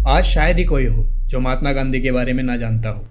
आज शायद ही कोई हो जो महात्मा गांधी के बारे में ना जानता हो।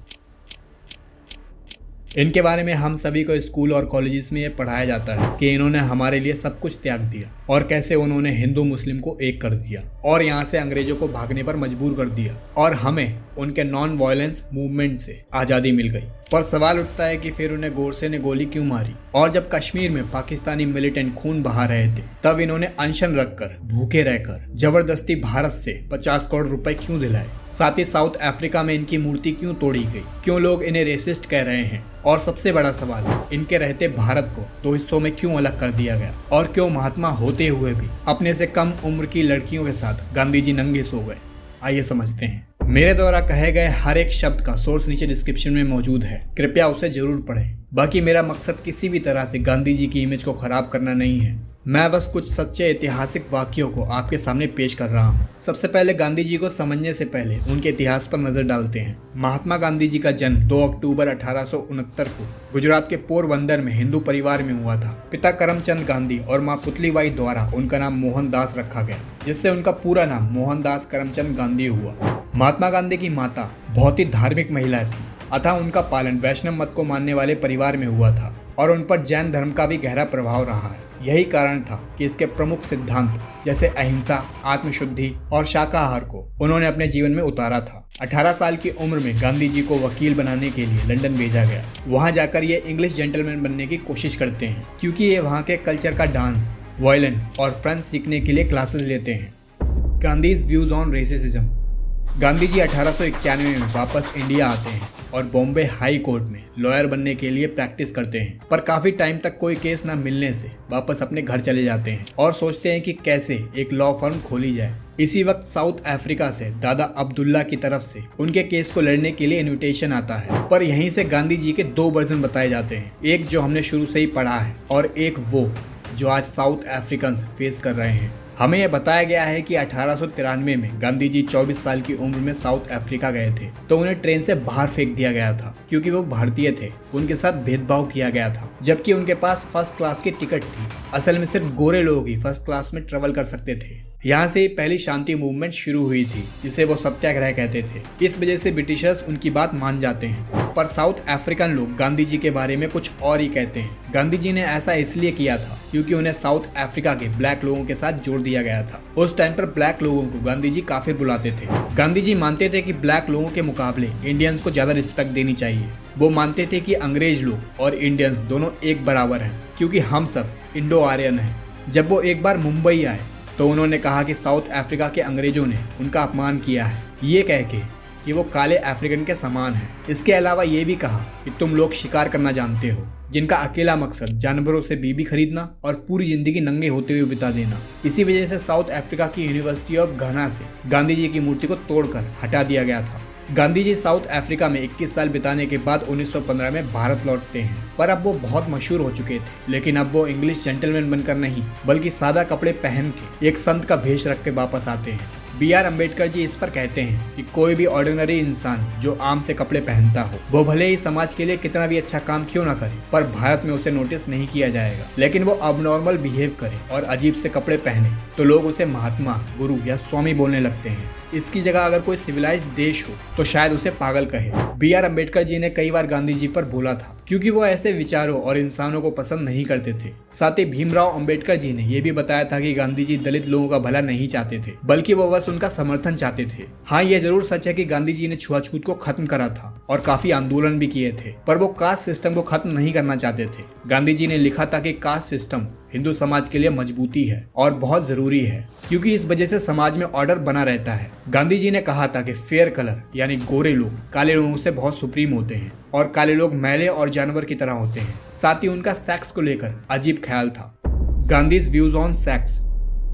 इनके बारे में हम सभी को स्कूल और कॉलेजेस में ये पढ़ाया जाता है कि इन्होंने हमारे लिए सब कुछ त्याग दिया और कैसे उन्होंने हिंदू मुस्लिम को एक कर दिया और यहाँ से अंग्रेजों को भागने पर मजबूर कर दिया और हमें उनके नॉन वायलेंस मूवमेंट से आज़ादी मिल गई। पर सवाल उठता है कि फिर उन्हें गोडसे ने गोली क्यों मारी, और जब कश्मीर में पाकिस्तानी मिलिटेंट खून बहा रहे थे तब इन्होंने अनशन रखकर भूखे रहकर जबरदस्ती भारत से 50 करोड़ रुपए क्यों दिलाए। साथ ही साउथ अफ्रीका में इनकी मूर्ति क्यों तोड़ी गई, क्यों लोग इन्हें रेसिस्ट कह रहे हैं, और सबसे बड़ा सवाल इनके रहते भारत को दो हिस्सों में क्यों अलग कर दिया गया, और क्यों महात्मा होते हुए भी अपने से कम उम्र की लड़कियों के साथ गांधी जी नंगे सो गए। आइए समझते हैं। मेरे द्वारा कहे गए हर एक शब्द का सोर्स नीचे डिस्क्रिप्शन में मौजूद है, कृपया उसे जरूर पढ़ें। बाकी मेरा मकसद किसी भी तरह से गांधी जी की इमेज को खराब करना नहीं है, मैं बस कुछ सच्चे ऐतिहासिक वाक्यों को आपके सामने पेश कर रहा हूँ। सबसे पहले गांधी जी को समझने से पहले उनके इतिहास पर नजर डालते हैं। महात्मा गांधी जी का जन्म 2 अक्टूबर 1869 को गुजरात के पोरबंदर में हिंदू परिवार में हुआ था। पिता करमचंद गांधी और माँ पुतलीबाई द्वारा उनका नाम मोहनदास रखा गया, जिससे उनका पूरा नाम मोहनदास करमचंद गांधी हुआ। महात्मा गांधी की माता बहुत ही धार्मिक महिला थी, अतः उनका पालन वैष्णव मत को मानने वाले परिवार में हुआ था और उन पर जैन धर्म का भी गहरा प्रभाव रहा है। यही कारण था कि इसके प्रमुख सिद्धांत जैसे अहिंसा, आत्मशुद्धि और शाकाहार को उन्होंने अपने जीवन में उतारा था। 18 साल की उम्र में गांधी जी को वकील बनाने के लिए लंदन भेजा गया। वहां जाकर ये इंग्लिश जेंटलमैन बनने की कोशिश करते हैं, क्योंकि ये वहां के कल्चर का डांस, वायलिन और फ्रेंच सीखने के लिए क्लासेस लेते हैं। Gandhi's views on racism. Gandhi ji 1891 में वापस इंडिया आते हैं और बॉम्बे हाई कोर्ट में लॉयर बनने के लिए प्रैक्टिस करते हैं, पर काफी टाइम तक कोई केस न मिलने से वापस अपने घर चले जाते हैं और सोचते हैं कि कैसे एक लॉ फर्म खोली जाए। इसी वक्त साउथ अफ्रीका से दादा अब्दुल्ला की तरफ से उनके केस को लड़ने के लिए इनविटेशन आता है, पर यहीं से गांधी जी के 2 वर्जन बताए जाते हैं, एक जो हमने शुरू से ही पढ़ा है और एक वो जो आज साउथ अफ्रीकन फेस कर रहे हैं। हमें यह बताया गया है कि 1893 में गांधी जी 24 साल की उम्र में साउथ अफ्रीका गए थे, तो उन्हें ट्रेन से बाहर फेंक दिया गया था क्योंकि वो भारतीय थे। उनके साथ भेदभाव किया गया था, जबकि उनके पास फर्स्ट क्लास की टिकट थी। असल में सिर्फ गोरे लोग ही फर्स्ट क्लास में ट्रेवल कर सकते थे। यहाँ से पहली शांति मूवमेंट शुरू हुई थी, जिसे वो सत्याग्रह कहते थे। इस वजह से ब्रिटिशर्स उनकी बात मान जाते हैं, पर साउथ अफ्रीकन लोग गांधी जी के बारे में कुछ और ही कहते हैं। गांधी जी ने ऐसा इसलिए किया था क्योंकि उन्हें साउथ अफ्रीका के ब्लैक लोगों के साथ जोड़ दिया गया था। उस टाइम पर ब्लैक लोगों को गांधी जी काफिर बुलाते थे। गांधी जी मानते थे कि ब्लैक लोगों के मुकाबले इंडियंस को ज्यादा रिस्पेक्ट देनी चाहिए। वो मानते थे कि अंग्रेज लोग और इंडियंस दोनों एक बराबर हैं, क्योंकि हम सब इंडो आर्यन हैं। जब वो एक बार मुंबई आए तो उन्होंने कहा कि साउथ अफ्रीका के अंग्रेजों ने उनका अपमान किया है, ये कह के कि वो काले अफ्रीकन के समान है। इसके अलावा ये भी कहा कि तुम लोग शिकार करना जानते हो, जिनका अकेला मकसद जानवरों से बीबी खरीदना और पूरी जिंदगी नंगे होते हुए बिता देना। इसी वजह से साउथ अफ्रीका की यूनिवर्सिटी ऑफ घाना से गांधी जी की मूर्ति को तोड़कर हटा दिया गया था। गांधी जी साउथ अफ्रीका में 21 साल बिताने के बाद 1915 में भारत लौटते हैं, पर अब वो बहुत मशहूर हो चुके थे। लेकिन अब वो इंग्लिश जेंटलमैन बनकर नहीं, बल्कि सादा कपड़े पहन के एक संत का भेष रख के वापस आते हैं। B.R. अम्बेडकर जी इस पर कहते हैं कि कोई भी ऑर्डिनरी इंसान जो आम से कपड़े पहनता हो, वो भले ही समाज के लिए कितना भी अच्छा काम क्यों ना करे, पर भारत में उसे नोटिस नहीं किया जाएगा। लेकिन वो अबनॉर्मल बिहेव करे और अजीब से कपड़े पहने तो लोग उसे महात्मा, गुरु या स्वामी बोलने लगते हैं। इसकी जगह अगर कोई सिविलाइज्ड देश हो तो शायद उसे पागल कहे। B.R. अम्बेडकर जी ने कई बार गांधी जी पर बोला था, क्योंकि वो ऐसे विचारों और इंसानों को पसंद नहीं करते थे। साथ ही भीमराव अम्बेडकर जी ने यह भी बताया था कि गांधी जी दलित लोगों का भला नहीं चाहते थे, बल्कि वो बस उनका समर्थन चाहते थे। हाँ, ये जरूर सच है कि गांधी जी ने छुआछूत को खत्म करा था और काफी आंदोलन भी किए थे, पर वो कास्ट सिस्टम को खत्म नहीं करना चाहते थे। गांधी जी ने लिखा था कि कास्ट सिस्टम हिंदू समाज के लिए मजबूती है और बहुत जरूरी है, क्योंकि इस वजह से समाज में ऑर्डर बना रहता है। गांधी जी ने कहा था कि फेयर कलर यानी गोरे लोग काले लोगों से बहुत सुप्रीम होते हैं और काले लोग मैले और जानवर की तरह होते हैं। साथ ही उनका सेक्स को लेकर अजीब ख्याल था। Gandhi's views on sex.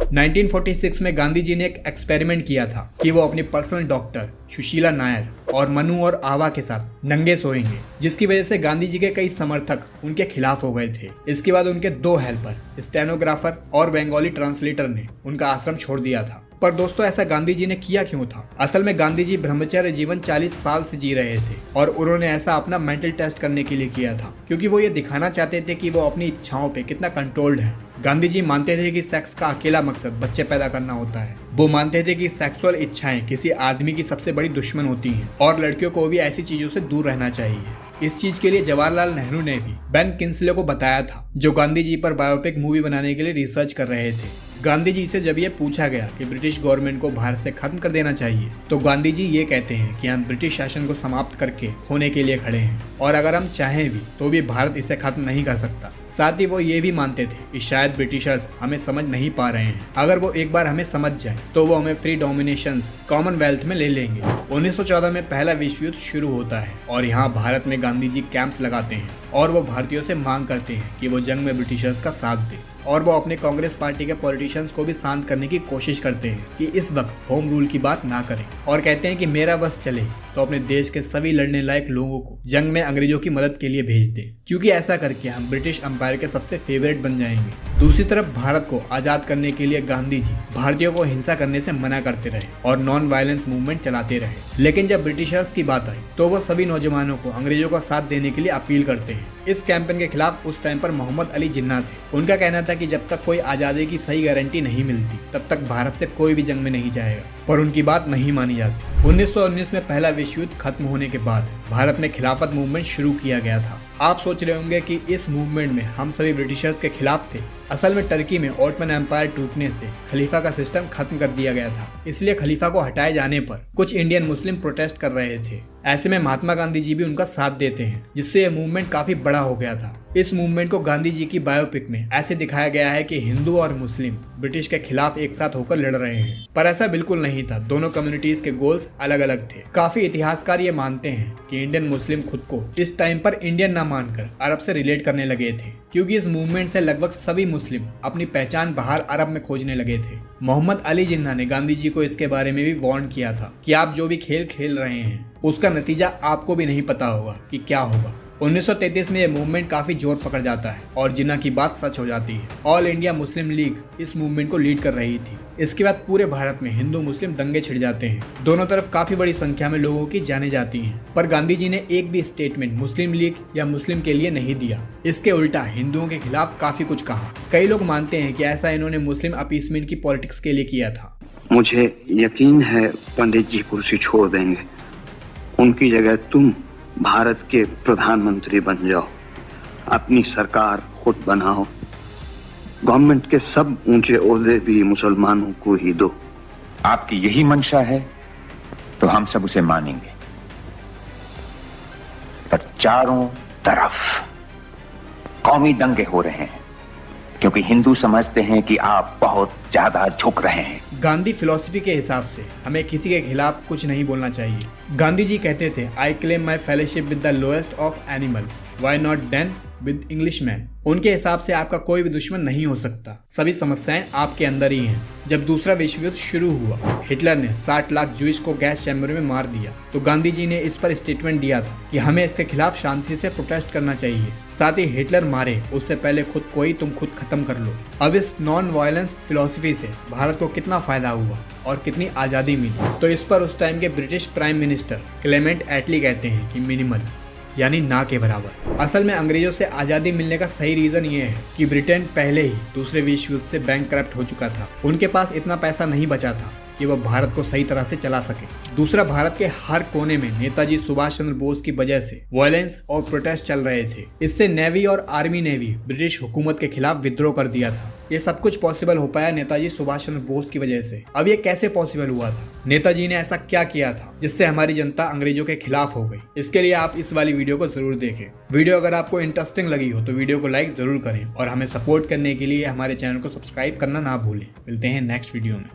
1946 में गांधी जी ने एक एक्सपेरिमेंट किया था कि वो अपनी पर्सनल डॉक्टर सुशीला नायर और मनु और आवा के साथ नंगे सोएंगे, जिसकी वजह से गांधी जी के कई समर्थक उनके खिलाफ हो गए थे। इसके बाद उनके 2 हेल्पर, स्टेनोग्राफर और बंगाली ट्रांसलेटर ने उनका आश्रम छोड़ दिया था। पर दोस्तों ऐसा गांधी जी ने किया क्यों था? असल में गांधी जी ब्रह्मचर्य जीवन 40 साल से जी रहे थे और उन्होंने ऐसा अपना मेंटल टेस्ट करने के लिए किया था, क्योंकि वो ये दिखाना चाहते थे कि वो अपनी इच्छाओं पे कितना कंट्रोल्ड है। गांधी जी मानते थे कि सेक्स का अकेला मकसद बच्चे पैदा करना होता है। वो मानते थे कि सेक्सुअल इच्छाएं किसी आदमी की सबसे बड़ी दुश्मन होती हैं और लड़कियों को भी ऐसी चीजों से दूर रहना चाहिए। इस चीज के लिए जवाहरलाल नेहरू ने भी बेन किंसले को बताया था, जो गांधी जी पर बायोपिक मूवी बनाने के लिए रिसर्च कर रहे थे। गांधी जी से जब ये पूछा गया कि ब्रिटिश गवर्नमेंट को भारत से खत्म कर देना चाहिए, तो गांधी जी ये कहते हैं कि हम ब्रिटिश शासन को समाप्त करके होने के लिए खड़े हैं और अगर हम चाहें भी तो भी भारत इसे खत्म नहीं कर सकता। साथ ही वो ये भी मानते थे कि शायद ब्रिटिशर्स हमें समझ नहीं पा रहे हैं। अगर वो एक बार हमें समझ जाए तो वो हमें फ्री डोमिनेशंस कॉमनवेल्थ में ले लेंगे। 1914 में पहला विश्व युद्ध शुरू होता है और यहाँ भारत में गांधी जी कैंप्स लगाते हैं और वो भारतीयों से मांग करते हैं कि वो जंग में ब्रिटिशर्स का साथ दें और वो अपने कांग्रेस पार्टी के पॉलिटिशियंस को भी शांत करने की कोशिश करते हैं कि इस वक्त होम रूल की बात ना करें और कहते हैं कि मेरा बस चले तो अपने देश के सभी लड़ने लायक लोगों को जंग में अंग्रेजों की मदद के लिए भेज दें, क्योंकि ऐसा करके हम ब्रिटिश एम्पायर के सबसे फेवरेट बन जाएंगे। दूसरी तरफ भारत को आजाद करने के लिए गांधी जी भारतीयों को हिंसा करने से मना करते रहे और नॉन वायलेंस मूवमेंट चलाते रहे। लेकिन जब ब्रिटिशर्स की बात आई तो वो सभी नौजवानों को अंग्रेजों का साथ देने के लिए अपील करते हैं। इस कैंपेन के खिलाफ उस टाइम पर मोहम्मद अली जिन्ना थे। उनका कहना था कि जब तक कोई आजादी की सही गारंटी नहीं मिलती तब तक भारत से कोई भी जंग में नहीं जाएगा, पर उनकी बात नहीं मानी जाती। 1919 में पहला विश्व युद्ध खत्म होने के बाद भारत में खिलाफत मूवमेंट शुरू किया गया था। आप सोच रहे होंगे कि इस मूवमेंट में हम सभी ब्रिटिशर्स के खिलाफ थे। असल में टर्की में ऑटमन एम्पायर टूटने से खलीफा का सिस्टम खत्म कर दिया गया था, इसलिए खलीफा को हटाए जाने पर कुछ इंडियन मुस्लिम प्रोटेस्ट कर रहे थे। ऐसे में महात्मा गांधी जी भी उनका साथ देते हैं, जिससे यह मूवमेंट काफी बड़ा हो गया था। इस मूवमेंट को गांधी जी की बायोपिक में ऐसे दिखाया गया है कि हिंदू और मुस्लिम ब्रिटिश के खिलाफ एक साथ होकर लड़ रहे हैं, पर ऐसा बिल्कुल नहीं था। दोनों कम्युनिटीज के गोल्स अलग अलग थे। काफी इतिहासकार ये मानते हैं कि इंडियन मुस्लिम खुद को इस टाइम पर इंडियन न मानकर अरब से रिलेट करने लगे थे, क्योंकि इस मूवमेंट से लगभग सभी मुस्लिम अपनी पहचान बाहर अरब में खोजने लगे थे। मोहम्मद अली जिन्ना ने गांधी जी को इसके बारे में भी वार्न किया था कि आप जो भी खेल खेल रहे हैं उसका नतीजा आपको भी नहीं पता होगा कि क्या होगा। 1933 में यह मूवमेंट काफी जोर पकड़ जाता है और जिन्ना की बात सच हो जाती है। ऑल इंडिया मुस्लिम लीग इस मूवमेंट को लीड कर रही थी। इसके बाद पूरे भारत में हिंदू मुस्लिम दंगे छिड़ जाते हैं। दोनों तरफ काफी बड़ी संख्या में लोगों की जाने जाती हैं, पर गांधी जी ने एक भी स्टेटमेंट मुस्लिम लीग या मुस्लिम के लिए नहीं दिया। इसके उल्टा हिंदुओं के खिलाफ काफी कुछ कहा। कई लोग मानते हैं कि ऐसा इन्होंने मुस्लिम अपीसमेंट की पॉलिटिक्स के लिए किया था। मुझे यकीन है पंडित जी कुर्सी छोड़ देंगे, उनकी जगह तुम भारत के प्रधानमंत्री बन जाओ, अपनी सरकार खुद बनाओ, गवर्नमेंट के सब ऊंचे ओहदे भी मुसलमानों को ही दो। आपकी यही मंशा है तो हम सब उसे मानेंगे, पर चारों तरफ कौमी दंगे हो रहे हैं क्योंकि हिंदू समझते हैं कि आप बहुत ज्यादा झुक रहे हैं। गांधी फिलॉसफी के हिसाब से हमें किसी के खिलाफ कुछ नहीं बोलना चाहिए। गांधी जी कहते थे, I claim my fellowship with the lowest of animal, why not then with Englishman. उनके हिसाब से आपका कोई भी दुश्मन नहीं हो सकता, सभी समस्याएं आपके अंदर ही हैं। जब दूसरा विश्व युद्ध शुरू हुआ, हिटलर ने 60 लाख जूइश को गैस चैम्बर में मार दिया, तो गांधी जी ने इस पर स्टेटमेंट दिया था कि हमें इसके खिलाफ शांति से प्रोटेस्ट करना चाहिए। साथ ही हिटलर मारे उससे पहले खुद को ही तुम खुद खत्म कर लो। अब इस नॉन वायलेंस फिलॉसफी से भारत को कितना फायदा हुआ और कितनी आजादी मिली, तो इस पर उस टाइम के ब्रिटिश प्राइम मिनिस्टर क्लेमेंट एटली कहते हैं कि मिनिमल, यानी ना के बराबर। असल में अंग्रेजों से आजादी मिलने का सही रीजन ये है कि ब्रिटेन पहले ही दूसरे विश्व युद्ध से बैंकक्रप्ट हो चुका था। उनके पास इतना पैसा नहीं बचा था कि वह भारत को सही तरह से चला सके। दूसरा, भारत के हर कोने में नेताजी सुभाष चंद्र बोस की वजह से वायलेंस और प्रोटेस्ट चल रहे थे। इससे नेवी और आर्मी ने भी ब्रिटिश हुकूमत के खिलाफ विद्रोह कर दिया था। ये सब कुछ पॉसिबल हो पाया नेताजी सुभाष चंद्र बोस की वजह से। अब ये कैसे पॉसिबल हुआ था? नेताजी ने ऐसा क्या किया था जिससे हमारी जनता अंग्रेजों के खिलाफ हो गई? इसके लिए आप इस वाली वीडियो को जरूर देखें। वीडियो अगर आपको इंटरेस्टिंग लगी हो तो वीडियो को लाइक जरूर करें और हमें सपोर्ट करने के लिए हमारे चैनल को सब्सक्राइब करना ना भूलें। मिलते हैं नेक्स्ट वीडियो में।